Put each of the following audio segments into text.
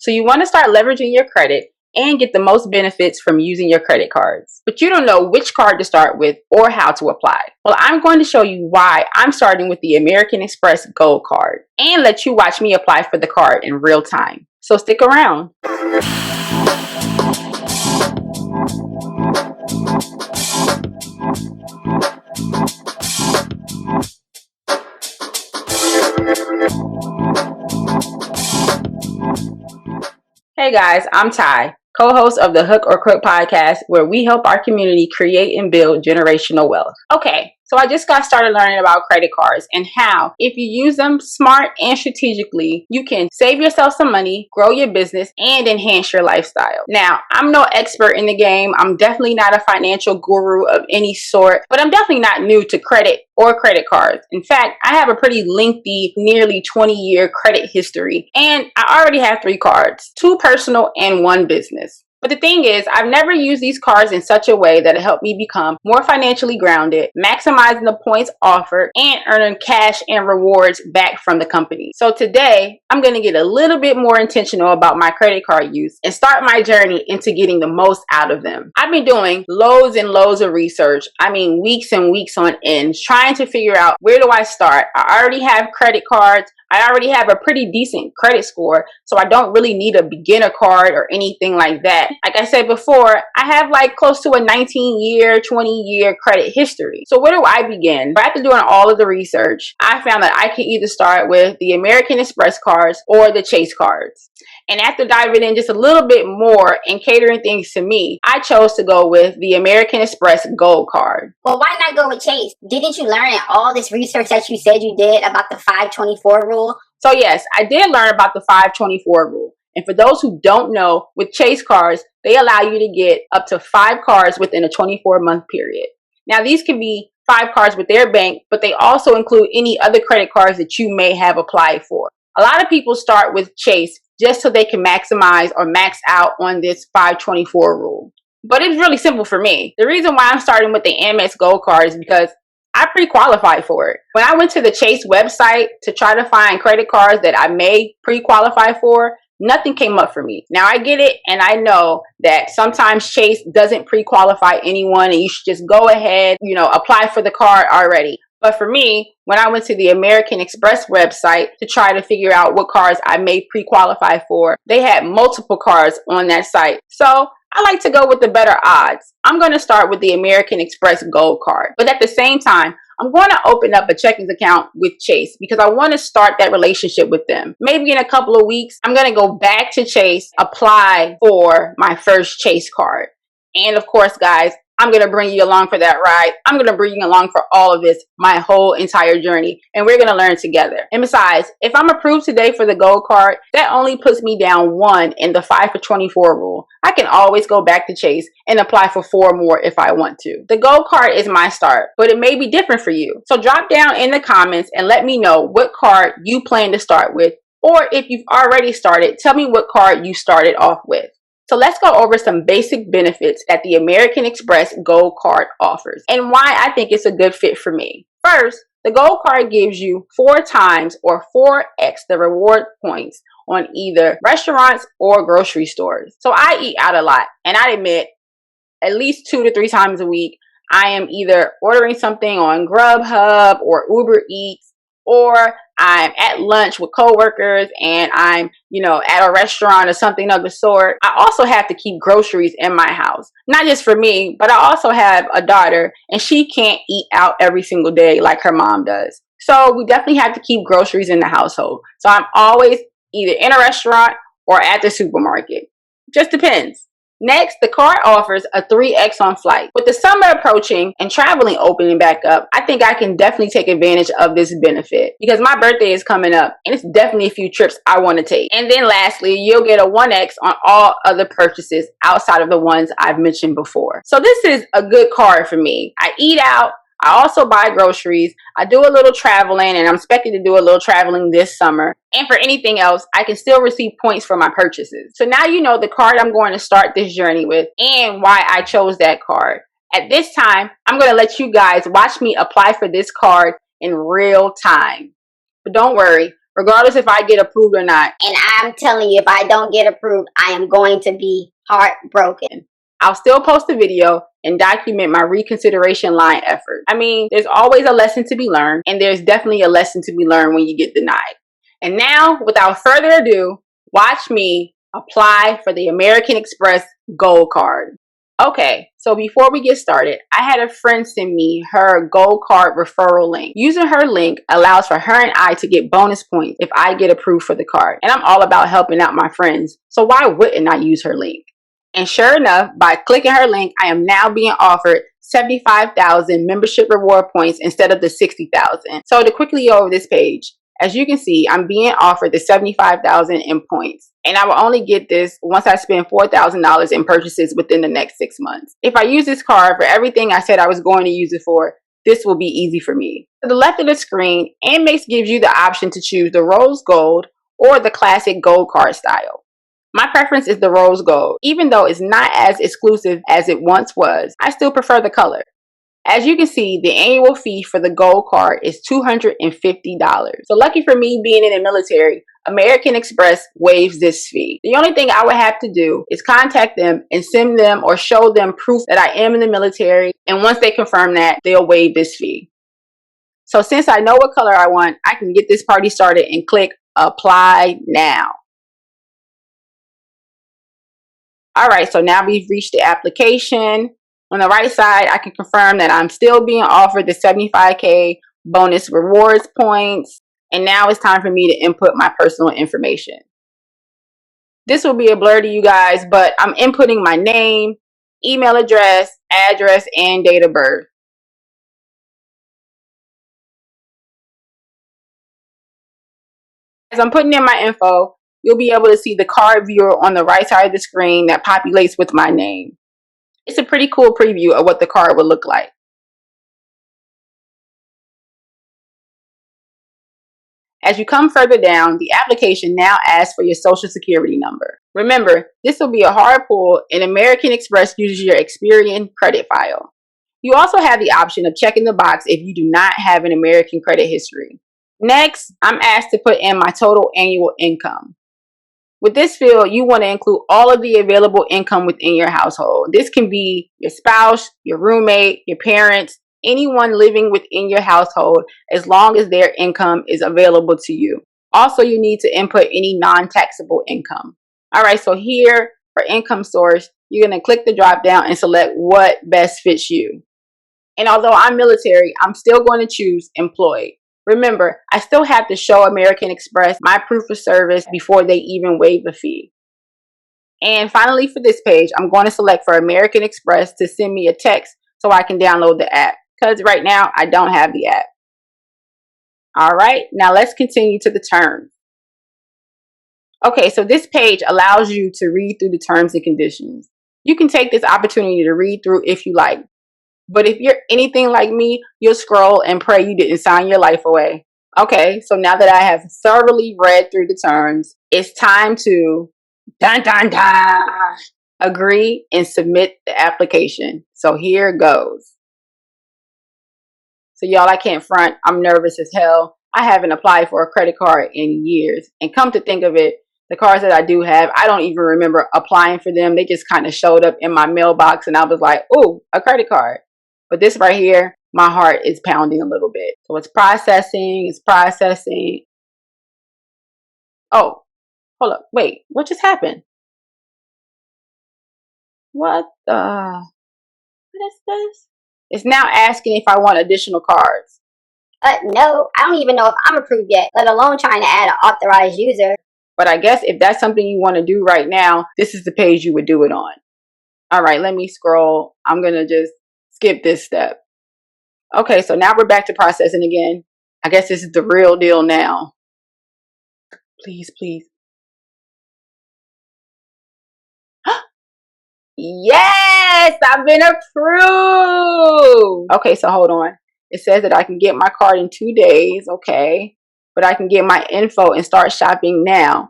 So you want to start leveraging your credit and get the most benefits from using your credit cards. But you don't know which card to start with or how to apply. Well, I'm going to show you why I'm starting with the American Express Gold Card and let you watch me apply for the card in real time. So stick around. Hey guys, I'm Ty, co-host of the Hook or Crook podcast, where we help our community create and build generational wealth. Okay, so I just got started learning about credit cards and how, if you use them smart and strategically, you can save yourself some money, grow your business, and enhance your lifestyle. Now, I'm no expert in the game. I'm definitely not a financial guru of any sort, but I'm definitely not new to credit or credit cards. In fact, I have a pretty lengthy, nearly 20-year credit history, and I already have 3 cards, 2 personal and 1 business. But the thing is, I've never used these cards in such a way that it helped me become more financially grounded, maximizing the points offered, and earning cash and rewards back from the company. So today, I'm going to get a little bit more intentional about my credit card use and start my journey into getting the most out of them. I've been doing loads and loads of research. I mean, weeks and weeks on end, trying to figure out, where do I start? I already have credit cards. I already have a pretty decent credit score, so I don't really need a beginner card or anything like that. Like I said before, I have like close to a 19-year, 20-year credit history. So where do I begin? But after doing all of the research, I found that I can either start with the American Express cards or the Chase cards. And after diving in just a little bit more and catering things to me, I chose to go with the American Express Gold Card. Well, why not go with Chase? Didn't you learn in all this research that you said you did about the 524 rule? So yes, I did learn about the 524 rule. And for those who don't know, with Chase cards, they allow you to get up to 5 cards within a 24-month period. Now, these can be 5 cards with their bank, but they also include any other credit cards that you may have applied for. A lot of people start with Chase just so they can maximize or max out on this 524 rule. But it's really simple for me. The reason why I'm starting with the Amex Gold Card is because I pre-qualified for it. When I went to the Chase website to try to find credit cards that I may pre-qualify for, nothing came up for me. Now I get it, and I know that sometimes Chase doesn't pre-qualify anyone and you should just go ahead, apply for the card already. But for me, when I went to the American Express website to try to figure out what cards I may pre-qualify for, they had multiple cards on that site. So I like to go with the better odds. I'm going to start with the American Express Gold Card. But at the same time, I'm going to open up a checking account with Chase because I want to start that relationship with them. Maybe in a couple of weeks, I'm going to go back to Chase, apply for my first Chase card. And of course, guys, I'm going to bring you along for that ride. I'm going to bring you along for all of this, my whole entire journey, and we're going to learn together. And besides, if I'm approved today for the gold card, that only puts me down 1 in the 5 for 24 rule. I can always go back to Chase and apply for 4 more if I want to. The gold card is my start, but it may be different for you. So drop down in the comments and let me know what card you plan to start with, or if you've already started, tell me what card you started off with. So let's go over some basic benefits that the American Express Gold Card offers and why I think it's a good fit for me. First, the Gold Card gives you 4 times or 4x the reward points on either restaurants or grocery stores. So I eat out a lot, and I admit at least 2 to 3 times a week, I am either ordering something on Grubhub or Uber Eats, or I'm at lunch with coworkers and I'm, at a restaurant or something of the sort. I also have to keep groceries in my house. Not just for me, but I also have a daughter and she can't eat out every single day like her mom does. So we definitely have to keep groceries in the household. So I'm always either in a restaurant or at the supermarket. Just depends. Next, the card offers a 3x on flight. With the summer approaching and traveling opening back up, I think I can definitely take advantage of this benefit because my birthday is coming up and it's definitely a few trips I want to take. And then lastly, you'll get a 1x on all other purchases outside of the ones I've mentioned before. So this is a good card for me. I eat out. I also buy groceries. I do a little traveling, and I'm expected to do a little traveling this summer. And for anything else, I can still receive points for my purchases. So now you know the card I'm going to start this journey with and why I chose that card. At this time, I'm going to let you guys watch me apply for this card in real time. But don't worry, regardless if I get approved or not. And I'm telling you, if I don't get approved, I am going to be heartbroken. I'll still post a video and document my reconsideration line effort. I mean, there's always a lesson to be learned, and there's definitely a lesson to be learned when you get denied. And now, without further ado, watch me apply for the American Express Gold Card. Okay, so before we get started, I had a friend send me her Gold Card referral link. Using her link allows for her and I to get bonus points if I get approved for the card. And I'm all about helping out my friends, so why wouldn't I use her link? And sure enough, by clicking her link, I am now being offered 75,000 membership reward points instead of the 60,000. So to quickly go over this page, as you can see, I'm being offered the 75,000 in points. And I will only get this once I spend $4,000 in purchases within the next 6 months. If I use this card for everything I said I was going to use it for, this will be easy for me. To the left of the screen, Amex gives you the option to choose the rose gold or the classic gold card style. My preference is the rose gold. Even though it's not as exclusive as it once was, I still prefer the color. As you can see, the annual fee for the gold card is $250. So lucky for me being in the military, American Express waives this fee. The only thing I would have to do is contact them and send them or show them proof that I am in the military. And once they confirm that, they'll waive this fee. So since I know what color I want, I can get this party started and click apply now. All right, so now we've reached the application. On the right side, I can confirm that I'm still being offered the 75K bonus rewards points. And now it's time for me to input my personal information. This will be a blur to you guys, but I'm inputting my name, email address, and date of birth. As I'm putting in my info, you'll be able to see the card viewer on the right side of the screen that populates with my name. It's a pretty cool preview of what the card would look like. As you come further down, the application now asks for your social security number. Remember, this will be a hard pull and American Express uses your Experian credit file. You also have the option of checking the box if you do not have an American credit history. Next, I'm asked to put in my total annual income. With this field, you want to include all of the available income within your household. This can be your spouse, your roommate, your parents, anyone living within your household, as long as their income is available to you. Also, you need to input any non-taxable income. All right, so here for income source, you're going to click the drop down and select what best fits you. And although I'm military, I'm still going to choose employed. Remember, I still have to show American Express my proof of service before they even waive the fee. And finally, for this page, I'm going to select for American Express to send me a text so I can download the app, because right now I don't have the app. All right, now let's continue to the terms. Okay, so this page allows you to read through the terms and conditions. You can take this opportunity to read through if you like. But if you're anything like me, you'll scroll and pray you didn't sign your life away. Okay, so now that I have thoroughly read through the terms, it's time to dun, dun, dun, agree and submit the application. So here goes. So y'all, I can't front. I'm nervous as hell. I haven't applied for a credit card in years. And come to think of it, the cards that I do have, I don't even remember applying for them. They just kind of showed up in my mailbox and I was like, oh, a credit card. But this right here, my heart is pounding a little bit. So it's processing, Oh, hold up. Wait, what just happened? What is this? It's now asking if I want additional cards. No, I don't even know if I'm approved yet, let alone trying to add an authorized user. But I guess if that's something you want to do right now, this is the page you would do it on. All right, let me scroll. I'm going to just skip this step. Okay, so now we're back to processing again. I guess this is the real deal now. Please, please. Yes, I've been approved. Okay, so hold on. It says that I can get my card in 2 days. Okay, but I can get my info and start shopping now.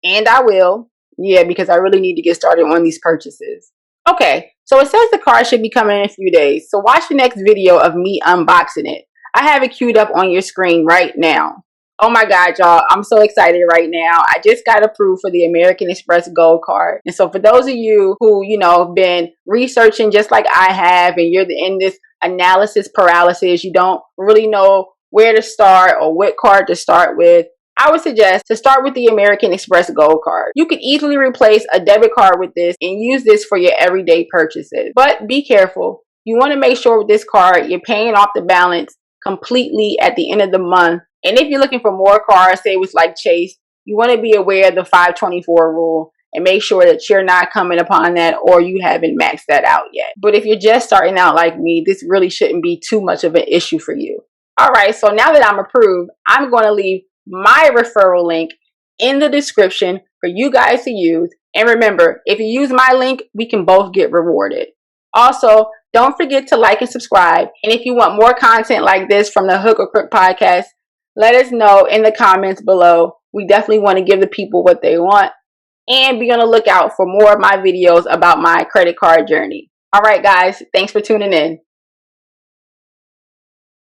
And I will. Yeah, because I really need to get started on these purchases. Okay, so it says the card should be coming in a few days. So watch the next video of me unboxing it. I have it queued up on your screen right now. Oh my God, y'all. I'm so excited right now. I just got approved for the American Express Gold Card. And so for those of you who, have been researching just like I have, and you're in this analysis paralysis, you don't really know where to start or what card to start with, I would suggest to start with the American Express Gold Card. You can easily replace a debit card with this and use this for your everyday purchases. But be careful. You want to make sure with this card, you're paying off the balance completely at the end of the month. And if you're looking for more cards, say it was like Chase, you want to be aware of the 524 rule and make sure that you're not coming upon that or you haven't maxed that out yet. But if you're just starting out like me, this really shouldn't be too much of an issue for you. All right, so now that I'm approved, I'm going to leave my referral link in the description for you guys to use. And remember, if you use my link, we can both get rewarded. Also, don't forget to like and subscribe. And if you want more content like this from the Hook or Crook podcast, let us know in the comments below. We definitely want to give the people what they want. And be on the lookout for more of my videos about my credit card journey. All right, guys, thanks for tuning in.